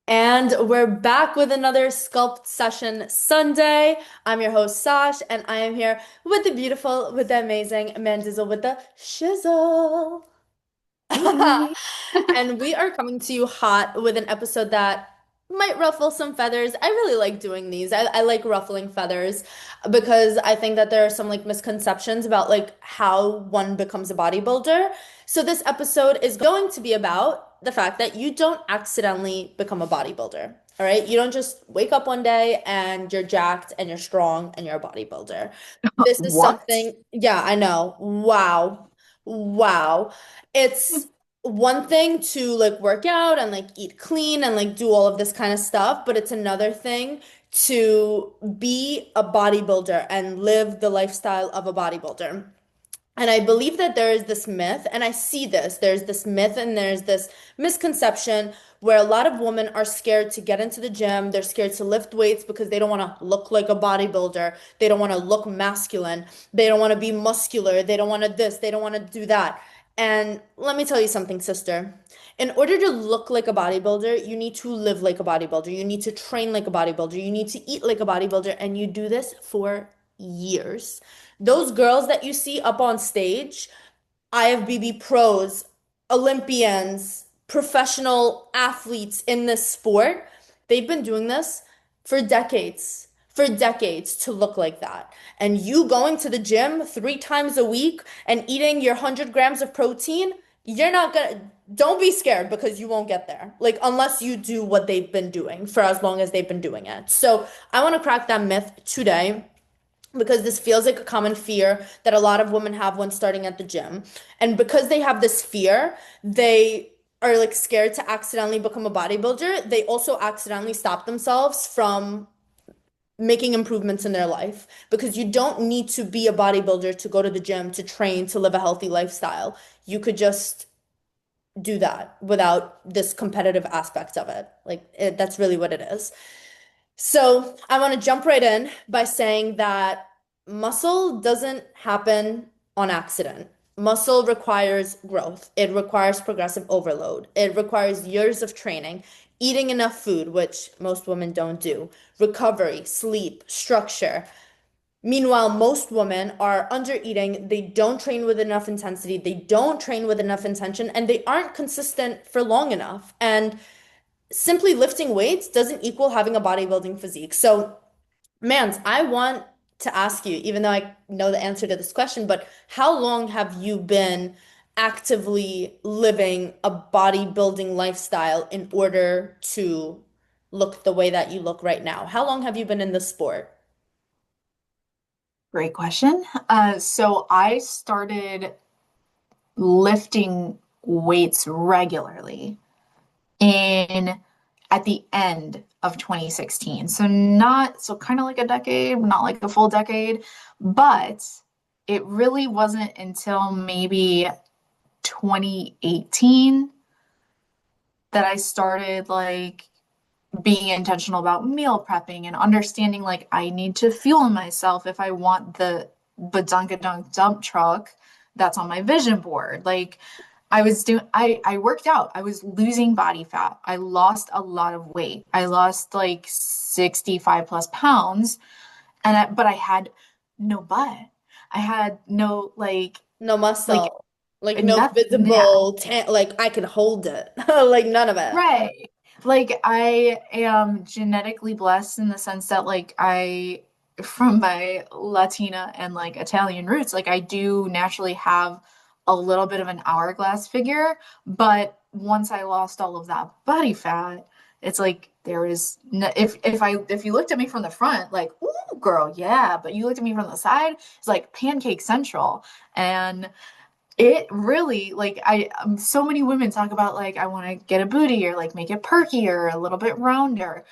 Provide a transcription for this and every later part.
And we're back with another Sculpt Session Sunday. I'm your host, Sash, and I am here with the beautiful, with the amazing Mandizzle with the shizzle. Hey. And we are coming to you hot with an episode that might ruffle some feathers. I really like doing these. I like ruffling feathers because I think that there are some like misconceptions about like how one becomes a bodybuilder. So this episode is going to be about the fact that you don't accidentally become a bodybuilder. All right. You don't just wake up one day and you're jacked and you're strong and you're a bodybuilder. This is What? something, yeah, I know. Wow. Wow. It's one thing to like work out and like eat clean and like do all of this kind of stuff, but it's another thing to be a bodybuilder and live the lifestyle of a bodybuilder. And I believe that there is this myth, and I see this. There's this myth and there's this misconception where a lot of women are scared to get into the gym. They're scared to lift weights because they don't want to look like a bodybuilder. They don't want to look masculine. They don't want to be muscular. They don't want to this. They don't want to do that. And let me tell you something, sister. In order to look like a bodybuilder, you need to live like a bodybuilder. You need to train like a bodybuilder. You need to eat like a bodybuilder. And you do this for years. Those girls that you see up on stage, IFBB pros, Olympians, professional athletes in this sport, they've been doing this for decades to look like that. And you going to the gym 3 times a week and eating your 100 grams of protein, you're not gonna, don't be scared because you won't get there. Like, unless you do what they've been doing for as long as they've been doing it. So, I want to crack that myth today because this feels like a common fear that a lot of women have when starting at the gym. And because they have this fear, they are like scared to accidentally become a bodybuilder. They also accidentally stop themselves from making improvements in their life because you don't need to be a bodybuilder to go to the gym, to train, to live a healthy lifestyle. You could just do that without this competitive aspect of it. That's really what it is. So I want to jump right in by saying that muscle doesn't happen on accident. Muscle requires growth. It requires progressive overload. It requires years of training, eating enough food, which most women don't do, recovery, sleep, structure. Meanwhile, most women are under eating. They don't train with enough intensity. They don't train with enough intention, and they aren't consistent for long enough. And simply lifting weights doesn't equal having a bodybuilding physique. So, Mans, I want to ask you, even though I know the answer to this question, but how long have you been actively living a bodybuilding lifestyle in order to look the way that you look right now? How long have you been in the sport? Great question. So I started lifting weights regularly in at the end of 2016. So kind of like a decade, not like a full decade, but it really wasn't until maybe 2018 that I started like being intentional about meal prepping and understanding like I need to fuel myself if I want the badunkadunk dump truck that's on my vision board. Like I worked out. I was losing body fat. I lost a lot of weight. I lost like 65 plus pounds but I had no butt. I had no No like muscle, like no nothing. Yeah. visible tan, like I can hold it, like none of it. Right. Like I am genetically blessed in the sense that like from my Latina and like Italian roots, like I do naturally have a little bit of an hourglass figure, but once I lost all of that body fat, it's like there is no, if you looked at me from the front, like, ooh, girl, yeah, but you looked at me from the side, it's like pancake central. And it really like so many women talk about like I want to get a booty or like make it perkier, a little bit rounder.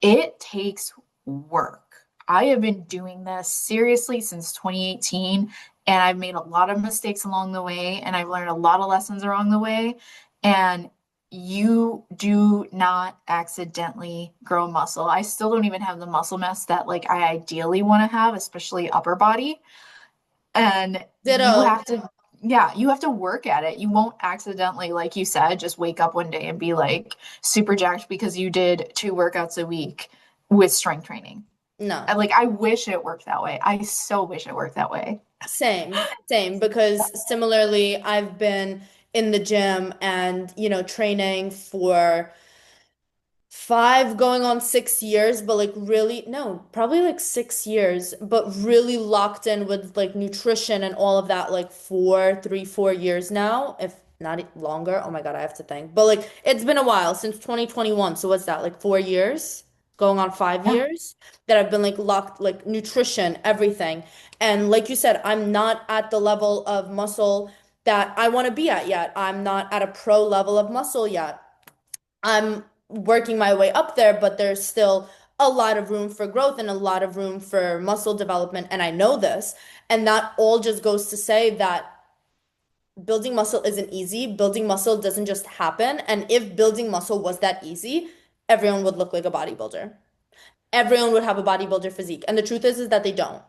It takes work. I have been doing this seriously since 2018 and I've made a lot of mistakes along the way and I've learned a lot of lessons along the way and you do not accidentally grow muscle. I still don't even have the muscle mass that like I ideally want to have, especially upper body. And you Ditto. have to yeah, you have to work at it. You won't accidentally, like you said, just wake up one day and be like super jacked because you did 2 workouts a week with strength training. No. And like, I wish it worked that way. I so wish it worked that way. Same, same, because similarly, I've been in the gym and, training for 5 going on 6 years, but like really, no, probably like 6 years, but really locked in with like nutrition and all of that, like 4 years now, if not longer. Oh my God, I have to think. But like it's been a while since 2021. So what's that, like 4 years, going on five Yeah. years that I've been like locked, like nutrition, everything. And like you said, I'm not at the level of muscle that I want to be at yet. I'm not at a pro level of muscle yet. I'm working my way up there, but there's still a lot of room for growth and a lot of room for muscle development. And I know this. And that all just goes to say that building muscle isn't easy. Building muscle doesn't just happen. And if building muscle was that easy, everyone would look like a bodybuilder. Everyone would have a bodybuilder physique. And the truth is that they don't.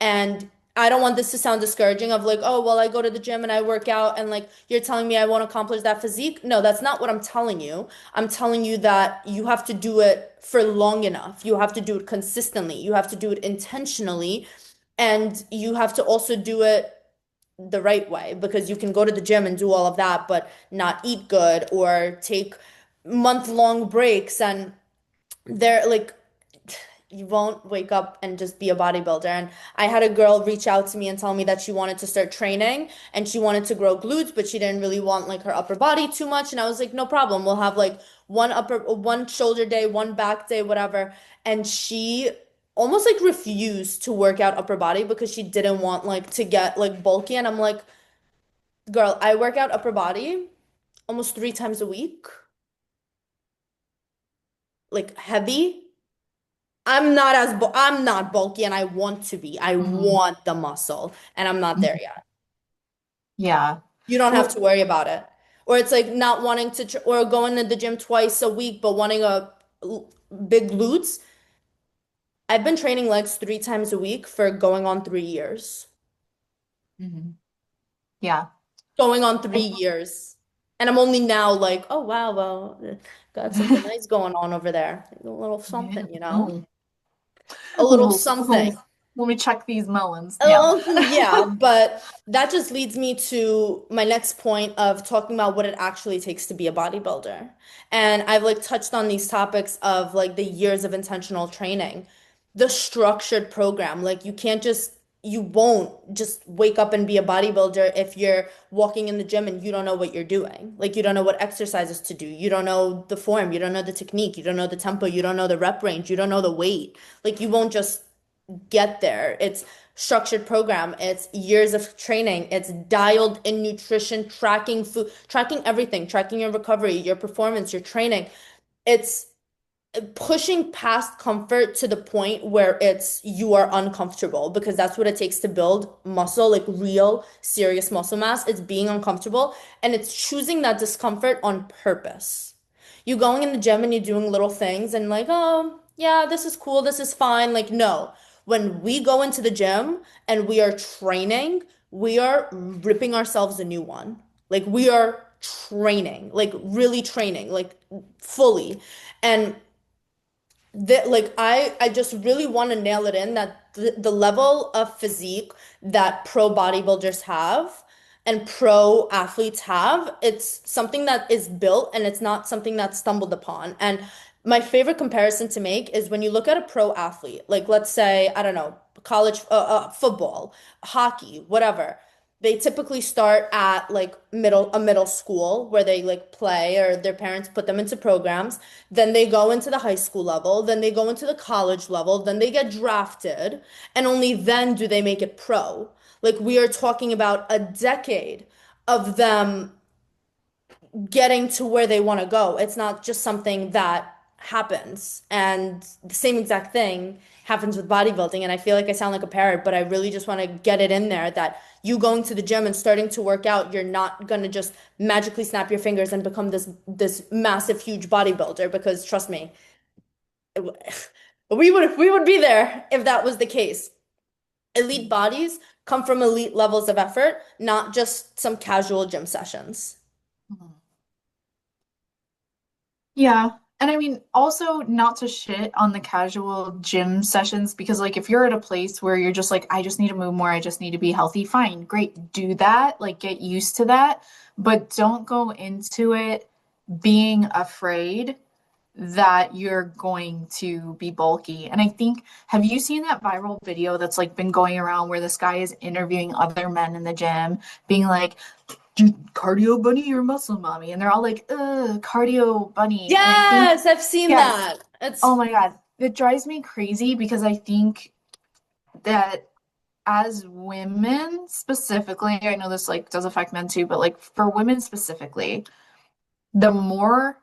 And I don't want this to sound discouraging of like, oh, well, I go to the gym and I work out and like you're telling me I won't accomplish that physique. No, that's not what I'm telling you. I'm telling you that you have to do it for long enough. You have to do it consistently. You have to do it intentionally. And you have to also do it the right way because you can go to the gym and do all of that, but not eat good or take month-long breaks. And they're like, you won't wake up and just be a bodybuilder. And I had a girl reach out to me and tell me that she wanted to start training and she wanted to grow glutes, but she didn't really want like her upper body too much. And I was like, no problem. We'll have like one shoulder day, one back day, whatever. And she almost like refused to work out upper body because she didn't want like to get like bulky. And I'm like, girl, I work out upper body almost 3 times a week, like heavy. I'm not bulky and I want to be. I Mhm. want the muscle and I'm not there yet. Yeah. You don't have Well, to worry about it. Or it's like not wanting to tr or going to the gym twice a week but wanting a big glutes. I've been training legs 3 times a week for going on 3 years. mhm. Yeah. Going on 3 years. And I'm only now like, oh wow, well, got something nice going on over there. A little Yeah. something, you know? Oh, A little something. let me check these melons. Yeah. Yeah, but that just leads me to my next point of talking about what it actually takes to be a bodybuilder. And I've like touched on these topics of like the years of intentional training, the structured program. Like you won't just wake up and be a bodybuilder if you're walking in the gym and you don't know what you're doing. Like you don't know what exercises to do. You don't know the form, you don't know the technique, you don't know the tempo, you don't know the rep range, you don't know the weight. Like you won't just get there. It's structured program. It's years of training. It's dialed in nutrition, tracking food, tracking everything, tracking your recovery, your performance, your training. It's pushing past comfort to the point where it's you are uncomfortable because that's what it takes to build muscle, like real serious muscle mass. It's being uncomfortable and it's choosing that discomfort on purpose. You going in the gym and you're doing little things and like, oh, yeah, this is cool, this is fine. Like, no. When we go into the gym and we are training, we are ripping ourselves a new one. Like we are training, like really training, like fully. And that like I just really want to nail it in that the level of physique that pro bodybuilders have and pro athletes have, it's something that is built and it's not something that's stumbled upon. And my favorite comparison to make is when you look at a pro athlete, like let's say, I don't know, college football, hockey, whatever. They typically start at like a middle school where they like play or their parents put them into programs. Then they go into the high school level, then they go into the college level, then they get drafted, and only then do they make it pro. Like we are talking about a decade of them getting to where they want to go. It's not just something that happens. And the same exact thing happens with bodybuilding. And I feel like I sound like a parrot, but I really just want to get it in there that you going to the gym and starting to work out, you're not going to just magically snap your fingers and become this massive, huge bodybuilder because trust me, we would be there if that was the case. Elite bodies come from elite levels of effort, not just some casual gym sessions. Mhm. Yeah. And I mean, also not to shit on the casual gym sessions because, like, if you're at a place where you're just like, I just need to move more, I just need to be healthy, fine, great, do that, like, get used to that. But don't go into it being afraid that you're going to be bulky. And I think, have you seen that viral video that's like been going around where this guy is interviewing other men in the gym, being like, cardio bunny or muscle mommy? And they're all like, cardio bunny. And I think, Yes, I've seen yes, that. oh It's my God, it drives me crazy because I think that as women specifically, I know this like does affect men too, but like for women specifically, the more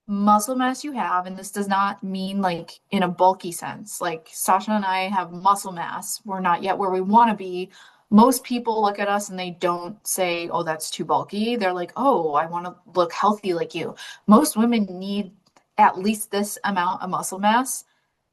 muscle mass you have, and this does not mean like in a bulky sense, like Sasha and I have muscle mass. We're not yet where we want to be. Most people look at us and they don't say, oh, that's too bulky. They're like, oh, I want to look healthy like you. Most women need at least this amount of muscle mass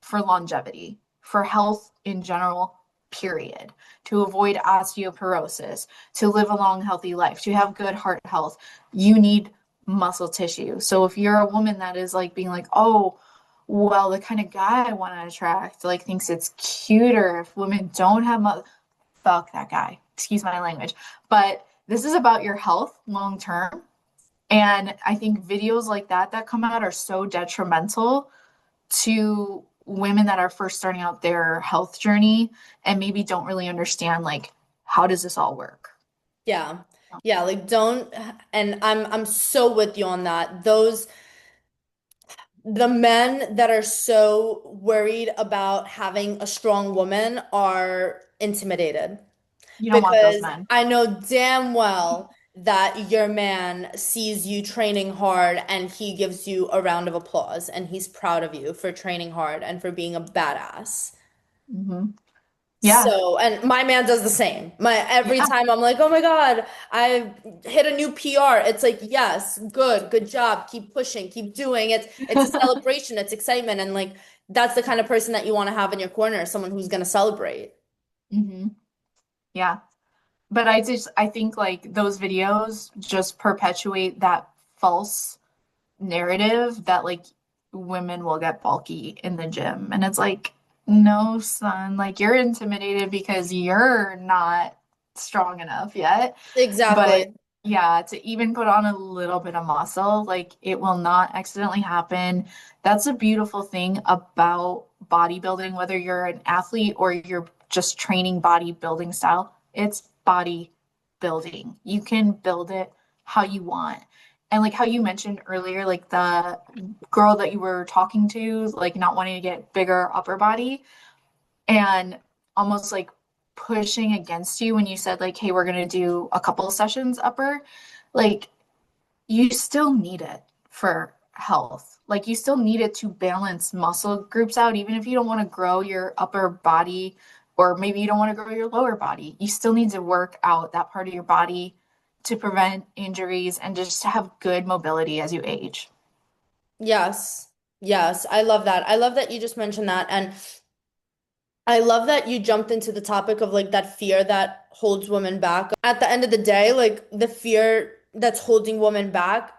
for longevity, for health in general, period, to avoid osteoporosis, to live a long, healthy life, to have good heart health. You need muscle tissue. So if you're a woman that is like being like, oh, well, the kind of guy I want to attract like thinks it's cuter if women don't have fuck that guy. Excuse my language. But this is about your health long term. And I think videos like that come out are so detrimental to women that are first starting out their health journey and maybe don't really understand like how does this all work? yeah. Yeah, like don't and I'm so with you on that. Those the men that are so worried about having a strong woman are intimidated You don't want those because men. I know damn well that your man sees you training hard and he gives you a round of applause and he's proud of you for training hard and for being a badass. Hmm. Yeah. So, and my man does the same. My every Yeah. time I'm like, "Oh my God, I hit a new PR." It's like, "Yes, good job. Keep pushing, keep doing it." It's a celebration, it's excitement, and like that's the kind of person that you want to have in your corner, someone who's going to celebrate. Hmm. Yeah. But I think like those videos just perpetuate that false narrative that like women will get bulky in the gym. And it's like, no, son, like you're intimidated because you're not strong enough yet. But Exactly. yeah, to even put on a little bit of muscle, like it will not accidentally happen. That's a beautiful thing about bodybuilding, whether you're an athlete or you're just training bodybuilding style. It's bodybuilding. You can build it how you want. And like how you mentioned earlier, like the girl that you were talking to, like not wanting to get bigger upper body and almost like pushing against you when you said like, hey, we're gonna do a couple of sessions upper, like you still need it for health. Like you still need it to balance muscle groups out, even if you don't want to grow your upper body or maybe you don't want to grow your lower body. You still need to work out that part of your body to prevent injuries and just to have good mobility as you age. Yes. Yes, I love that. I love that you just mentioned that. And I love that you jumped into the topic of like that fear that holds women back. At the end of the day, like the fear that's holding women back,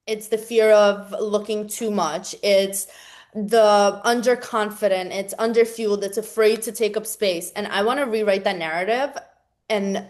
it's the fear of looking too much. It's the underconfident, it's underfueled, it's afraid to take up space. And I want to rewrite that narrative and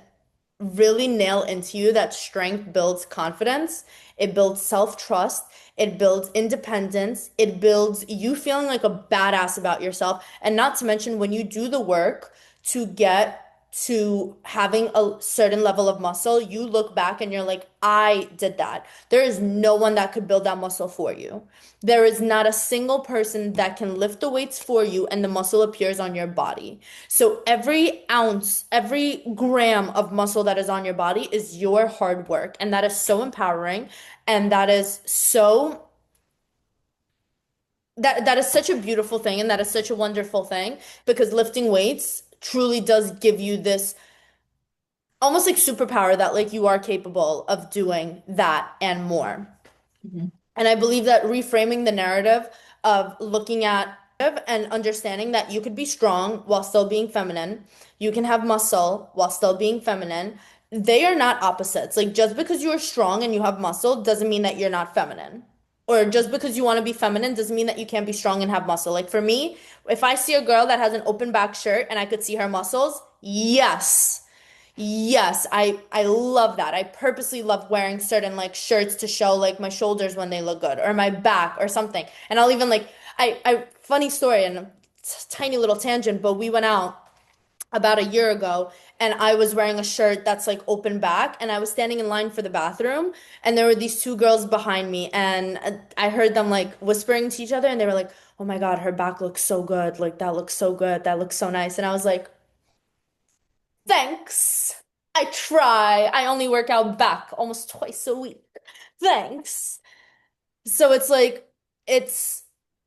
really nail into you that strength builds confidence, it builds self-trust, it builds independence, it builds you feeling like a badass about yourself. And not to mention when you do the work to get to having a certain level of muscle, you look back and you're like, I did that. There is no one that could build that muscle for you. There is not a single person that can lift the weights for you and the muscle appears on your body. So every ounce, every gram of muscle that is on your body is your hard work. And that is so empowering. And that is such a beautiful thing and that is such a wonderful thing because lifting weights truly does give you this almost like superpower that like you are capable of doing that and more. Mhm. And I believe that reframing the narrative of looking at and understanding that you could be strong while still being feminine. You can have muscle while still being feminine. They are not opposites. Like just because you're strong and you have muscle doesn't mean that you're not feminine. Or just because you want to be feminine doesn't mean that you can't be strong and have muscle. Like for me, if I see a girl that has an open back shirt and I could see her muscles, yes. Yes, I love that. I purposely love wearing certain like shirts to show like my shoulders when they look good or my back or something. And I'll even like I funny story and a tiny little tangent, but we went out about a year ago and I was wearing a shirt that's like open back and I was standing in line for the bathroom and there were these two girls behind me and I heard them like whispering to each other and they were like, "Oh my God, her back looks so good. Like that looks so good. That looks so nice." And I was like, "Thanks. I try. I only work out back almost twice a week. Thanks." So it's like it's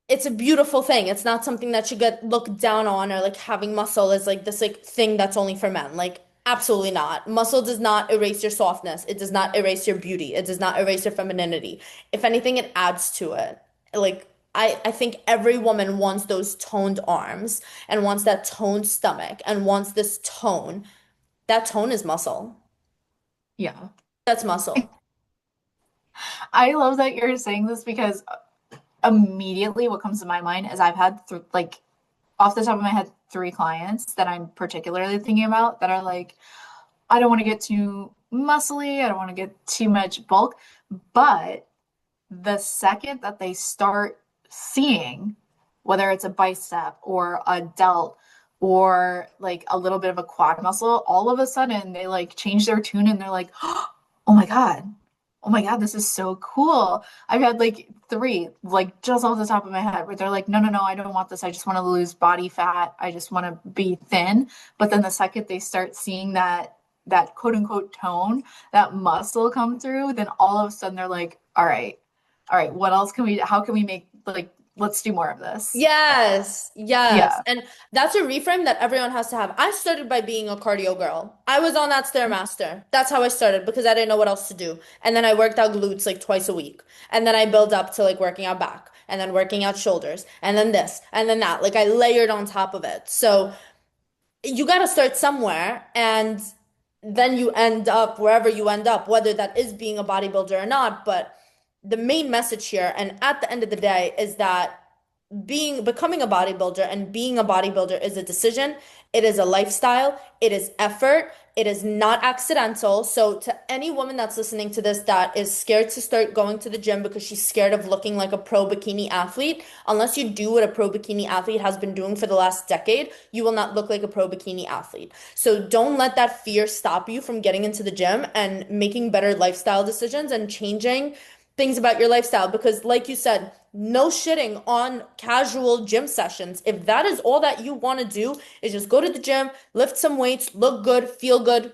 it's a beautiful thing. It's not something that should get looked down on or like having muscle is like this like thing that's only for men. Like absolutely not. Muscle does not erase your softness. It does not erase your beauty. It does not erase your femininity. If anything, it adds to it. Like I think every woman wants those toned arms and wants that toned stomach and wants this tone. That tone is muscle. Yeah. That's muscle. I love that you're saying this because immediately what comes to my mind is I've had like off the top of my head 3 clients that I'm particularly thinking about that are like, I don't want to get too muscly, I don't want to get too much bulk, but the second that they start seeing whether it's a bicep or a delt or like a little bit of a quad muscle, all of a sudden they like change their tune and they're like, oh my God, oh my God, this is so cool. I've had like 3, like just off the top of my head, where they're like, no, no, no, I don't want this. I just want to lose body fat. I just want to be thin. But then the second they start seeing that quote unquote tone, that muscle come through, then all of a sudden they're like, all right, what else can we, how can we make, like, let's do more of this. Yes, yes. Yeah. And that's a reframe that everyone has to have. I started by being a cardio girl. I was on that Stairmaster. That's how I started because I didn't know what else to do. And then I worked out glutes like twice a week. And then I built up to like working out back and then working out shoulders and then this and then that. Like I layered on top of it. So you got to start somewhere and then you end up wherever you end up, whether that is being a bodybuilder or not. But the main message here, and at the end of the day, is that becoming a bodybuilder and being a bodybuilder is a decision. It is a lifestyle. It is effort. It is not accidental. So to any woman that's listening to this that is scared to start going to the gym because she's scared of looking like a pro bikini athlete, unless you do what a pro bikini athlete has been doing for the last decade, you will not look like a pro bikini athlete. So don't let that fear stop you from getting into the gym and making better lifestyle decisions and changing things about your lifestyle because like you said, no shitting on casual gym sessions. If that is all that you want to do is just go to the gym, lift some weights, look good, feel good,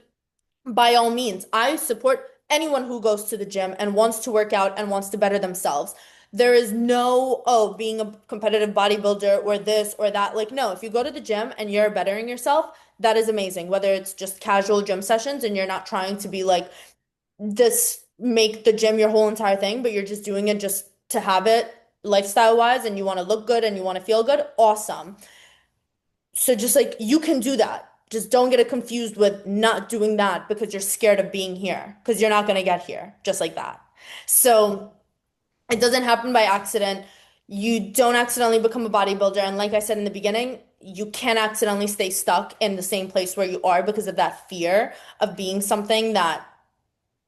by all means, I support anyone who goes to the gym and wants to work out and wants to better themselves. There is no, oh, being a competitive bodybuilder or this or that. Like, no, if you go to the gym and you're bettering yourself, that is amazing. Whether it's just casual gym sessions and you're not trying to be like this make the gym your whole entire thing, but you're just doing it just to have it lifestyle wise and you want to look good and you want to feel good, awesome. So just like you can do that. Just don't get it confused with not doing that because you're scared of being here because you're not going to get here just like that. So it doesn't happen by accident. You don't accidentally become a bodybuilder. And like I said in the beginning, you can't accidentally stay stuck in the same place where you are because of that fear of being something that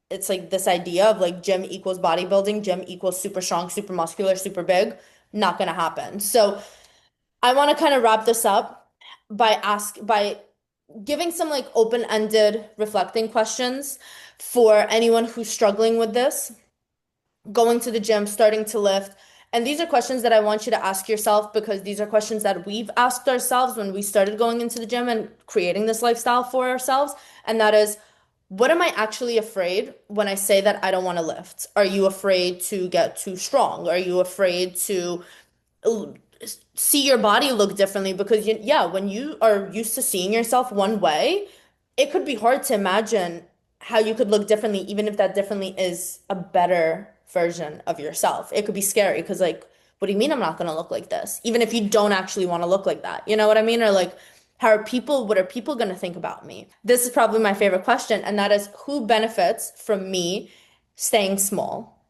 it's like this idea of like gym equals bodybuilding, gym equals super strong, super muscular, super big. Not gonna happen. So I want to kind of wrap this up by giving some like open-ended reflecting questions for anyone who's struggling with this, going to the gym, starting to lift. And these are questions that I want you to ask yourself because these are questions that we've asked ourselves when we started going into the gym and creating this lifestyle for ourselves. And that is, what am I actually afraid when I say that I don't want to lift? Are you afraid to get too strong? Are you afraid to see your body look differently? Because yeah, when you are used to seeing yourself one way, it could be hard to imagine how you could look differently, even if that differently is a better version of yourself. It could be scary because like what do you mean I'm not gonna look like this? Even if you don't actually want to look like that. You know what I mean? Or like, what are people gonna think about me? This is probably my favorite question, and that is who benefits from me staying small?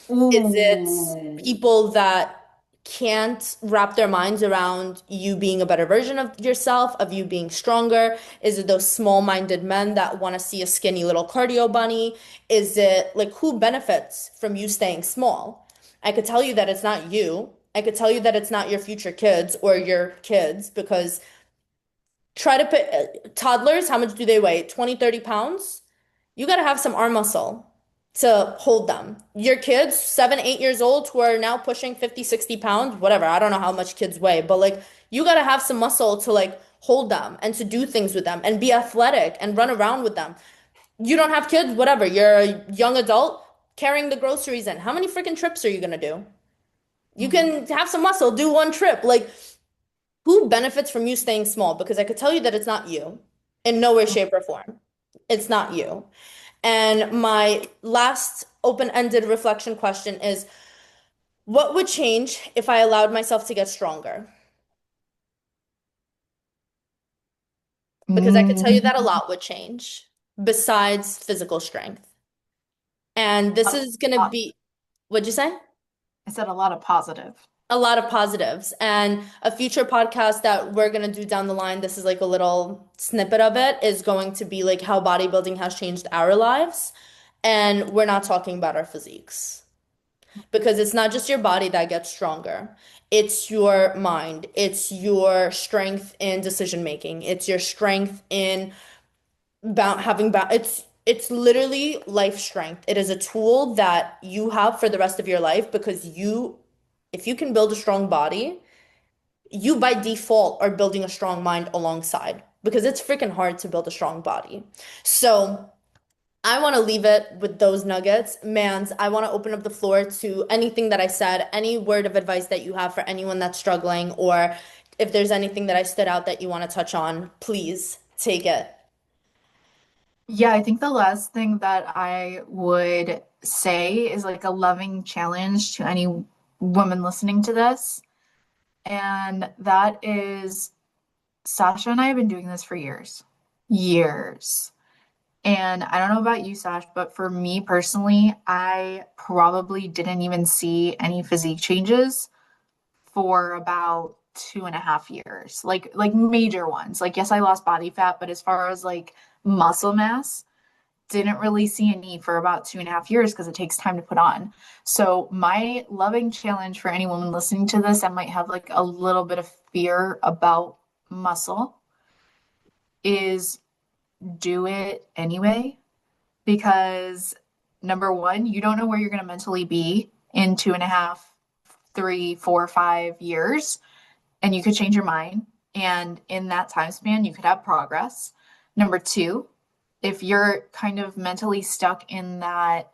Is it Ooh. people that can't wrap their minds around you being a better version of yourself, of you being stronger? Is it those small-minded men that want to see a skinny little cardio bunny? Is it like who benefits from you staying small? I could tell you that it's not you. I could tell you that it's not your future kids or your kids because try to put toddlers, how much do they weigh? 20, 30 pounds? You got to have some arm muscle to hold them. Your kids, 7, 8 years old, who are now pushing 50, 60 pounds, whatever. I don't know how much kids weigh, but like you got to have some muscle to like hold them and to do things with them and be athletic and run around with them. You don't have kids, whatever. You're a young adult carrying the groceries in. How many freaking trips are you gonna do? You Mhm. can have some muscle, do one trip. Like, who benefits from you staying small? Because I could tell you that it's not you in no way, shape, or form. It's not you. And my last open-ended reflection question is, what would change if I allowed myself to get stronger? Because I could tell you that a Mm. lot would change besides physical strength. And this is going to Uh, be, what'd you say? I said a lot of positive. A lot of positives. And a future podcast that we're going to do down the line, this is like a little snippet of it, is going to be like how bodybuilding has changed our lives. And we're not talking about our physiques because it's not just your body that gets stronger. It's your mind. It's your strength in decision making. It's your strength in it's literally life strength. It is a tool that you have for the rest of your life because if you can build a strong body, you by default are building a strong mind alongside because it's freaking hard to build a strong body. So I want to leave it with those nuggets. Mans, I want to open up the floor to anything that I said, any word of advice that you have for anyone that's struggling, or if there's anything that I stood out that you want to touch on, please take it. Yeah, I think the last thing that I would say is like a loving challenge to any woman listening to this. And that is Sasha and I have been doing this for years. Years. And I don't know about you, Sash, but for me personally, I probably didn't even see any physique changes for about 2.5 years. Like major ones. Like, yes, I lost body fat, but as far as like muscle mass, didn't really see any for about 2.5 years because it takes time to put on. So my loving challenge for any woman listening to this that might have like a little bit of fear about muscle is do it anyway because number one, you don't know where you're going to mentally be in 2.5, 3, 4, 5 years, and you could change your mind. And in that time span, you could have progress. Number two, if you're kind of mentally stuck in that,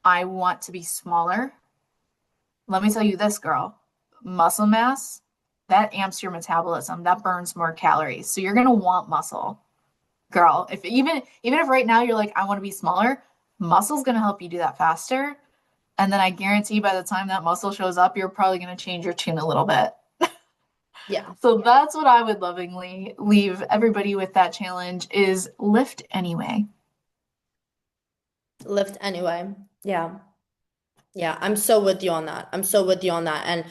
I want to be smaller, let me tell you this, girl, muscle mass, that amps your metabolism, that burns more calories. So you're going to want muscle, girl. If even if right now you're like, I want to be smaller, muscle's going to help you do that faster. And then I guarantee by the time that muscle shows up, you're probably going to change your tune a little bit. Yeah, So that's what I would lovingly leave everybody with that challenge is lift anyway. lift anyway. Yeah. Yeah, I'm so with you on that. I'm so with you on that. And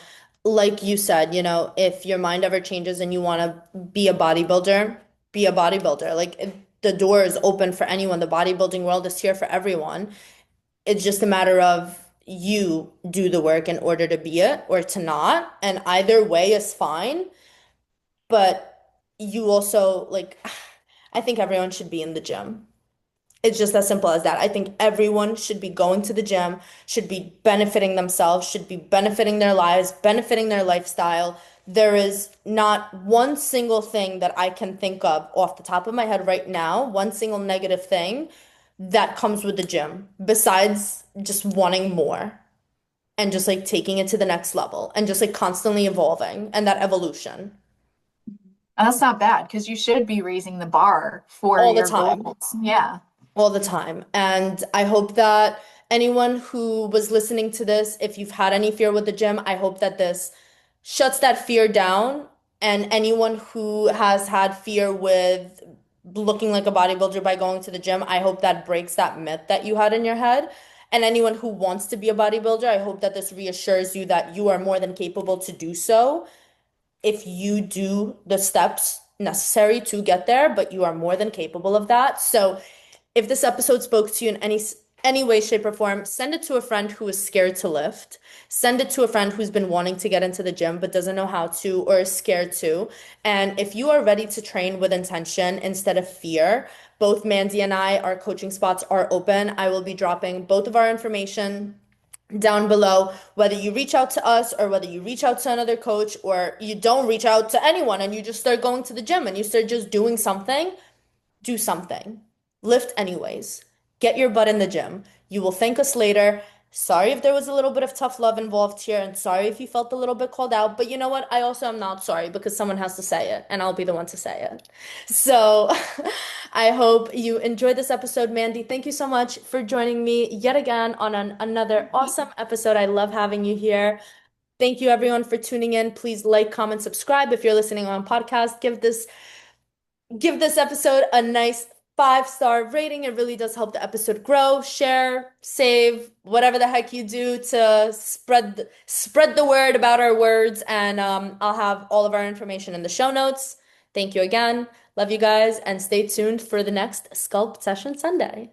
like you said, if your mind ever changes and you want to be a bodybuilder, be a bodybuilder. Like the door is open for anyone. The bodybuilding world is here for everyone. It's just a matter of you do the work in order to be it or to not. And either way is fine. But you also like, I think everyone should be in the gym. It's just as simple as that. I think everyone should be going to the gym, should be benefiting themselves, should be benefiting their lives, benefiting their lifestyle. There is not one single thing that I can think of off the top of my head right now, one single negative thing that comes with the gym, besides just wanting more and just like taking it to the next level and just like constantly evolving and that evolution And that's not bad because you should be raising the bar for all the your time. goals. Yeah. All the time. And I hope that anyone who was listening to this, if you've had any fear with the gym, I hope that this shuts that fear down. And anyone who has had fear with looking like a bodybuilder by going to the gym, I hope that breaks that myth that you had in your head. And anyone who wants to be a bodybuilder, I hope that this reassures you that you are more than capable to do so if you do the steps necessary to get there, but you are more than capable of that. So if this episode spoke to you in any way, shape, or form, send it to a friend who is scared to lift. Send it to a friend who's been wanting to get into the gym but doesn't know how to or is scared to. And if you are ready to train with intention instead of fear, both Mandy and I, our coaching spots are open. I will be dropping both of our information down below, whether you reach out to us or whether you reach out to another coach or you don't reach out to anyone and you just start going to the gym and you start just doing something, do something. Lift anyways. Get your butt in the gym. You will thank us later. Sorry if there was a little bit of tough love involved here, and sorry if you felt a little bit called out. But you know what? I also am not sorry because someone has to say it, and I'll be the one to say it. So I hope you enjoyed this episode, Mandy. Thank you so much for joining me yet again on another awesome episode. I love having you here. Thank you, everyone, for tuning in. Please like, comment, subscribe if you're listening on podcast. Give this episode a nice 5-star rating. It really does help the episode grow. Share, save, whatever the heck you do to spread the word about our words. And I'll have all of our information in the show notes. Thank you again. Love you guys, and stay tuned for the next Sculpt Session Sunday.